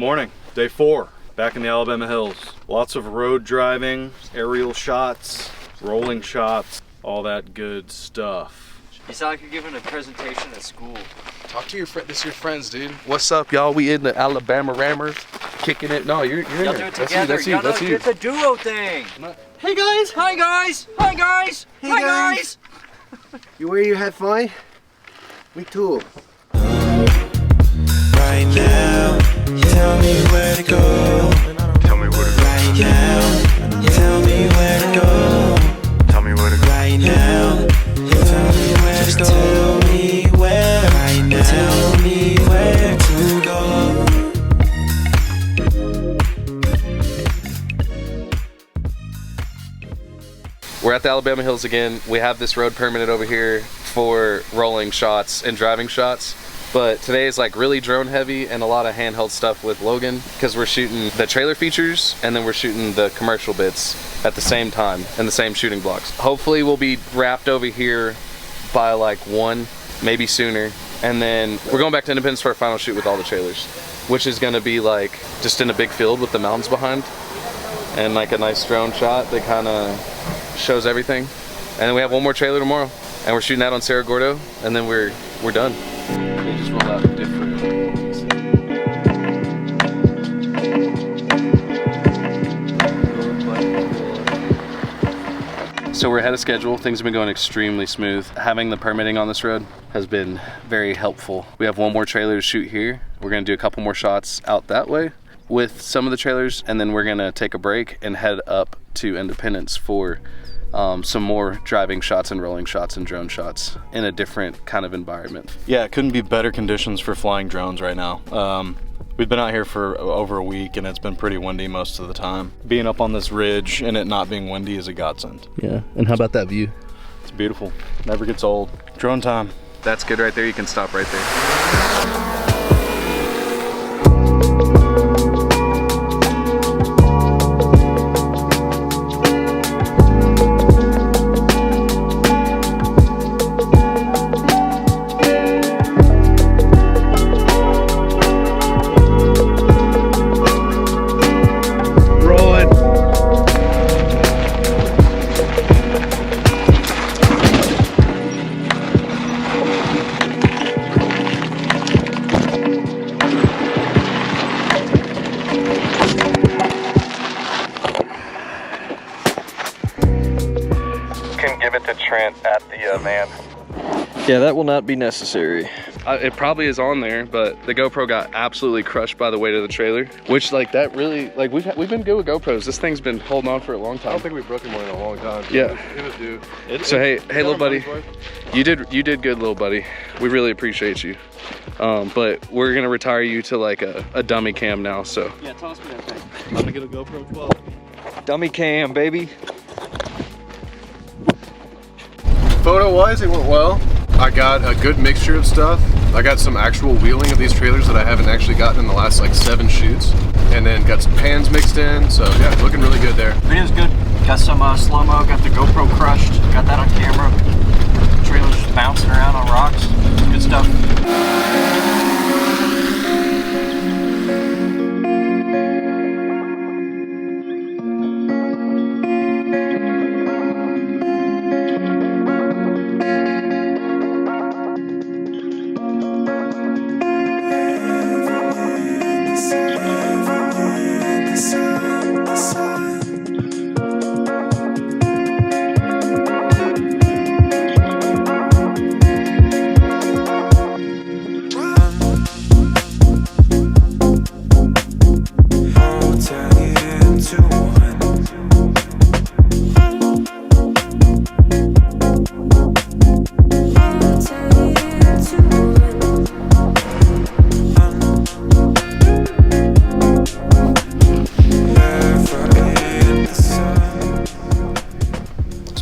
morning, day 4, back in the Alabama hills. Lots of road driving, aerial shots, rolling shots, all that good stuff. You sound like you're giving a presentation at school. Talk to your friend. This is your friends, dude. What's up, y'all? We in the Alabama Rammers, kicking it. No, you're in Y'all do there. it together. That's you. That's you. It's a duo thing. Hey guys! Hi guys! Hi guys! Hey, Hi guys. guys! You where you had fun? Me too. Right now, tell me where to go. Tell me where to go. Right now, tell me where to go. Tell me where to go. Right now, tell me where to go. Tell me where. Right now, tell me where to go. We're at the Alabama hills again. We have this road permitted over here for rolling shots and driving shots. But today is like really drone heavy and a lot of handheld stuff with Logan because we're shooting the trailer features and then we're shooting the commercial bits at the same time in the same shooting blocks. Hopefully we'll be wrapped over here by like 1, maybe sooner. And then we're going back to Independence for our final shoot with all the trailers, which is gonna be like just in a big field with the mountains behind and like a nice drone shot that kind of shows everything. And then we have one more trailer tomorrow and we're shooting that on Cerro Gordo and then we're done. They just rolled out different. So we're ahead of schedule. Things have been going extremely smooth. Having the permitting on this road has been very helpful. We have one more trailer to shoot here. We're gonna do a couple more shots out that way with some of the trailers, and then we're gonna take a break and head up to Independence for some more driving shots and rolling shots and drone shots in a different kind of environment. Yeah, it couldn't be better conditions for flying drones right now. We've been out here for over a week and it's been pretty windy most of the time. Being up on this ridge and it not being windy is a godsend. Yeah, and how about that view? It's beautiful, never gets old. Drone time. That's good right there. You can stop right there. At the van. Yeah, that will not be necessary. It probably is on there, but the GoPro got absolutely crushed by the weight of the trailer, which like that really, like we've been good with GoPros. This thing's been holding on for a long time. I don't think we've broken one in a long time. Yeah. It was due. So hey little buddy, you did good, little buddy. We really appreciate you. But we're gonna retire you to like a dummy cam now, so. Yeah, toss me that thing. I'm gonna get a GoPro 12. Dummy cam, baby. Photo-wise, it went well. I got a good mixture of stuff. I got some actual wheeling of these trailers that I haven't actually gotten in the last like 7 shoots. And then got some pans mixed in, so yeah, looking really good there. Video's good. Got some slow-mo, got the GoPro crushed. Got that on camera. Trailer's just bouncing around on rocks. Good stuff.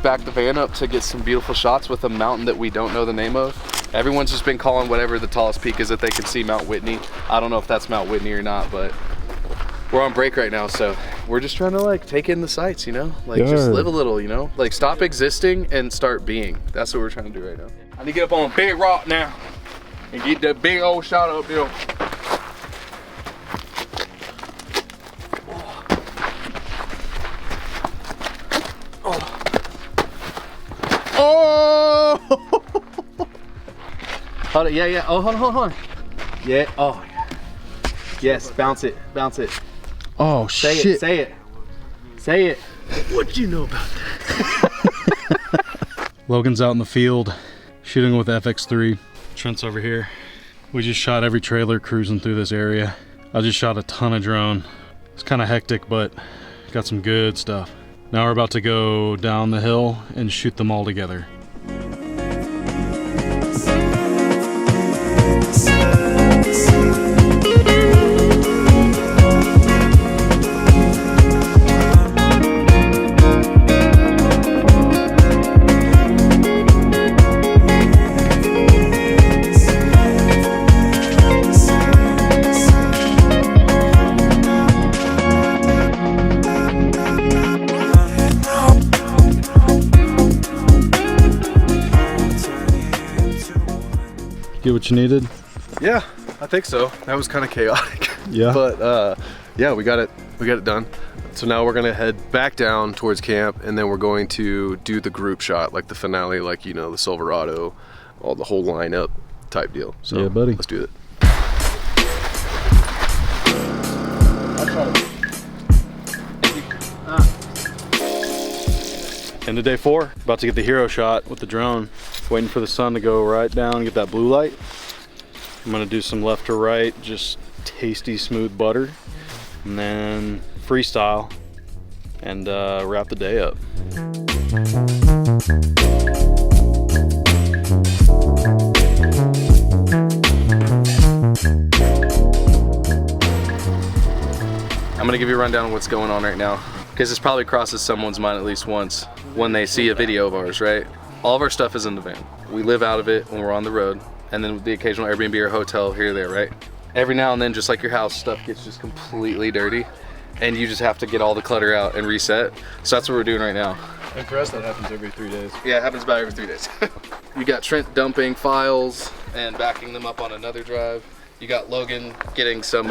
Back the van up to get some beautiful shots with a mountain that we don't know the name of. Everyone's just been calling whatever the tallest peak is that they can see Mount Whitney. I don't know if that's Mount Whitney or not, but we're on break right now, so we're just trying to like take in the sights, you know? Like just live a little, you know? Like stop existing and start being. That's what we're trying to do right now. I need to get up on a big rock now and get that big old shot up there. Hold on, yeah. Oh, hold on. Yeah, oh. Yes, bounce it. Oh, Say shit. it. What do you know about that? Logan's out in the field shooting with FX3. Trent's over here. We just shot every trailer cruising through this area. I just shot a ton of drone. It's kind of hectic, but got some good stuff. Now we're about to go down the hill and shoot them all together. Get what you needed? Yeah, I think so. That was kind of chaotic. Yeah. But yeah, we got it done. So now we're gonna head back down towards camp, and then we're going to do the group shot, like the finale, like, you know, the Silverado, all the whole lineup type deal. So yeah, buddy. Let's do it. End of day 4. About to get the hero shot with the drone. Waiting for the sun to go right down and get that blue light. I'm gonna do some left to right, just tasty smooth butter, and then freestyle and wrap the day up. I'm gonna give you a rundown of what's going on right now, because this probably crosses someone's mind at least once when they see a video of ours, right? All of our stuff is in the van. We live out of it when we're on the road, and then the occasional Airbnb or hotel here or there, right? Every now and then, just like your house, stuff gets just completely dirty, and you just have to get all the clutter out and reset. So that's what we're doing right now. And for us, that happens every 3 days. Yeah, it happens about every 3 days. You got Trent dumping files and backing them up on another drive. You got Logan getting some,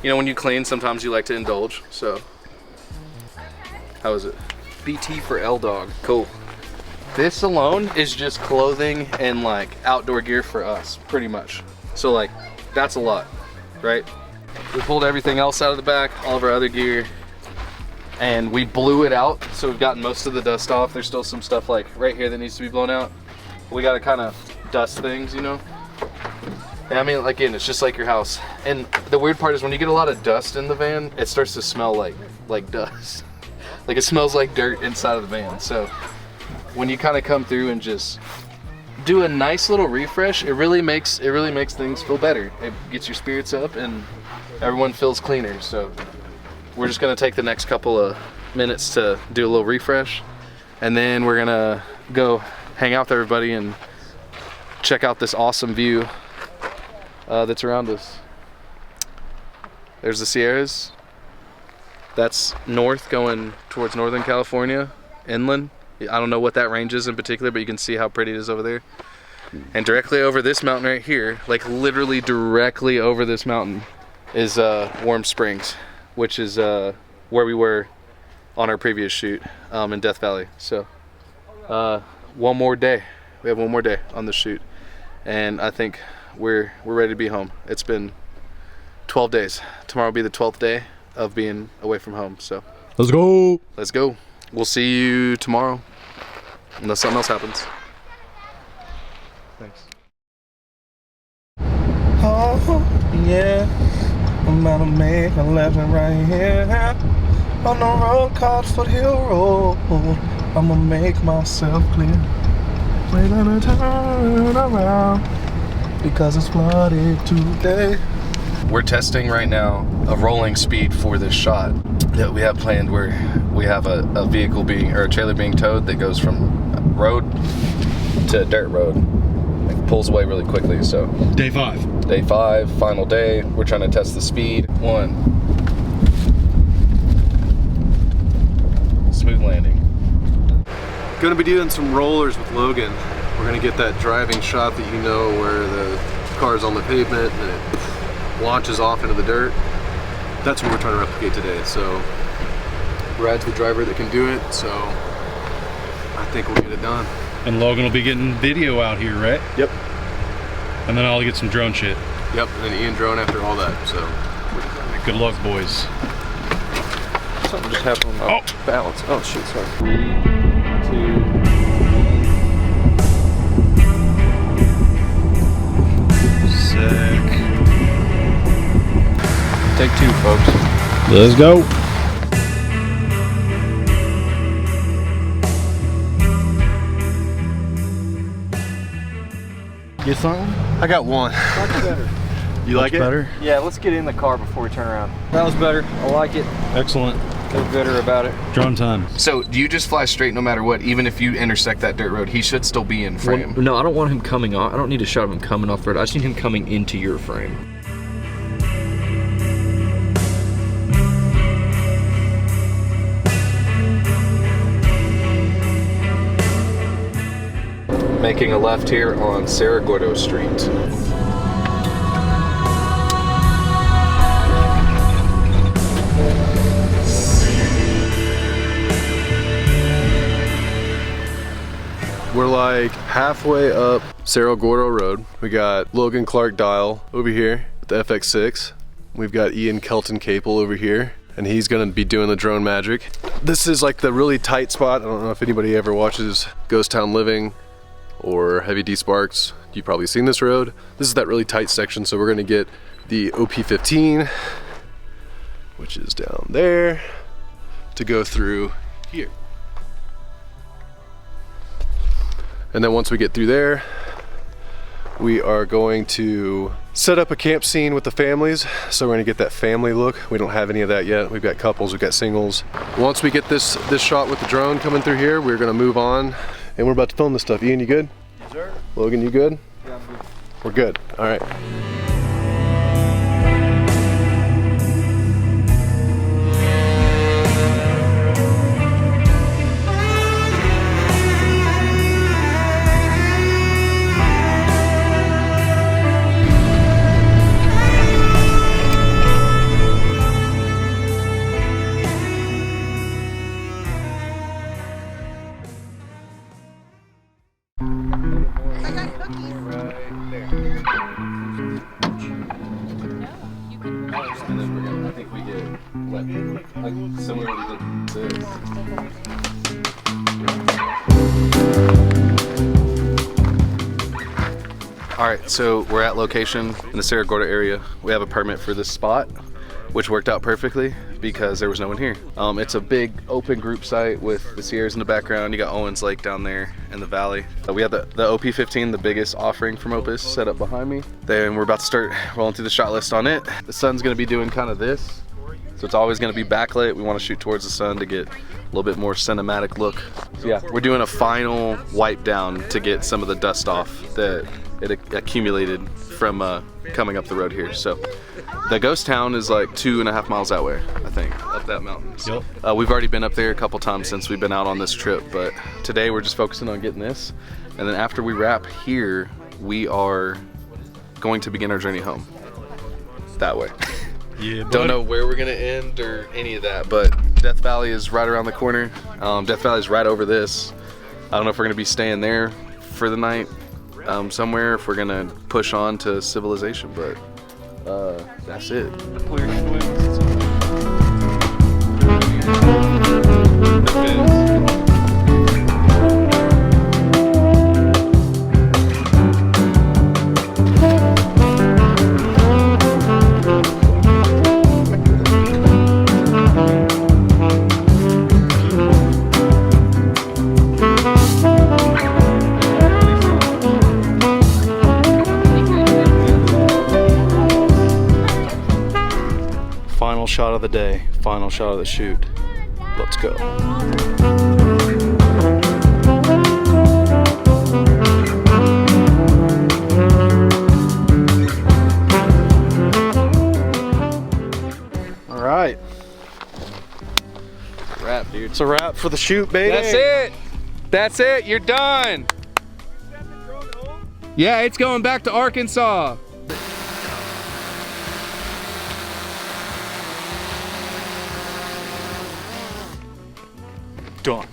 you know, when you clean, sometimes you like to indulge, so. How is it? BT for L-Dog, cool. This alone is just clothing and like outdoor gear for us, pretty much. So like, that's a lot, right? We pulled everything else out of the back, all of our other gear, and we blew it out. So we've gotten most of the dust off. There's still some stuff like right here that needs to be blown out. We gotta kind of dust things, you know? And I mean, again, it's just like your house. And the weird part is when you get a lot of dust in the van, it starts to smell like dust. Like it smells like dirt inside of the van. So when you kind of come through and just do a nice little refresh, it really makes things feel better. It gets your spirits up and everyone feels cleaner. So we're just gonna take the next couple of minutes to do a little refresh, and then we're gonna go hang out with everybody and check out this awesome view that's around us. There's the Sierras. That's north going towards Northern California, inland. I don't know what that range is in particular, but you can see how pretty it is over there. And directly over this mountain right here, like literally directly over this mountain, is Warm Springs, which is where we were on our previous shoot in Death Valley. So one more day. We have one more day on the shoot, and I think we're ready to be home. It's been 12 days. Tomorrow will be the 12th day of being away from home. So let's go. Let's go. We'll see you tomorrow, unless something else happens. Thanks. Oh, yeah. I'm about to make a left right here. On the road called Foothill Road. I'ma make myself clear. We're gonna turn around because it's flooded today. We're testing right now a rolling speed for this shot that we have planned, where we have a vehicle being, or a trailer being towed that goes from road to dirt road. It pulls away really quickly. So Day 5. Day 5, final day. We're trying to test the speed. 1. Smooth landing. Gonna be doing some rollers with Logan. We're gonna get that driving shot that you know, where the car's on the pavement and it launches off into the dirt. That's what we're trying to replicate today. So Brad's the driver that can do it, so I think we'll get it done. And Logan will be getting video out here, right? Yep. And then I'll get some drone shit. Yep, and then Ian drone after all that, so. Good luck, boys. Something just happened on my balance. Oh shit, sorry. 3, 2. Sick. Take 2, folks. Let's go. Get something? I got one. That's better. You like it? Better? Yeah, let's get in the car before we turn around. That was better. I like it. Excellent. Feel better about it. Drone time. So do you just fly straight no matter what? Even if you intersect that dirt road, he should still be in frame. Well, no, I don't want him coming off. I don't need a shot of him coming off the road. I just need him coming into your frame. Making a left here on Cerro Gordo Street. We're like halfway up Cerro Gordo Road. We got Logan Clark Dial over here with the FX6. We've got Ian Kelton Capel over here, and he's gonna be doing the drone magic. This is like the really tight spot. I don't know if anybody ever watches Ghost Town Living or Heavy D Sparks. You've probably seen this road. This is that really tight section, so we're gonna get the OP15, which is down there, to go through here. And then once we get through there, we are going to set up a camp scene with the families. So we're gonna get that family look. We don't have any of that yet. We've got couples, we've got singles. Once we get this shot with the drone coming through here, we're gonna move on. And we're about to film this stuff. Ian, you good? Yes, sir. Logan, you good? Yeah, I'm good. We're good, all right. And then we're gonna, I think we get like similar to this. All right, so we're at location in the Cerro Gordo area. We have a permit for this spot, which worked out perfectly because there was no one here. It's a big open group site with the Sierras in the background. You got Owens Lake down there in the valley. We have the OP15, the biggest offering from Opus, set up behind me. Then we're about to start rolling through the shot list on it. The sun's gonna be doing kind of this, so it's always gonna be backlit. We wanna shoot towards the sun to get a little bit more cinematic look. So yeah, we're doing a final wipe down to get some of the dust off that it accumulated from coming up the road here. So the ghost town is like 2.5 miles that way, I think, up that mountain. So, we've already been up there a couple times since we've been out on this trip, but today we're just focusing on getting this. And then after we wrap here, we are going to begin our journey home. That way. Yeah, Don't know where we're gonna end or any of that, but Death Valley is right around the corner. Death Valley is right over this. I don't know if we're gonna be staying there for the night somewhere, if we're gonna push on to civilization, but that's it. Final shot of the day, final shot of the shoot. Let's go. All right. Wrap, dude. It's a wrap for the shoot, baby. That's it. That's it. You're done. Yeah, it's going back to Arkansas. Done.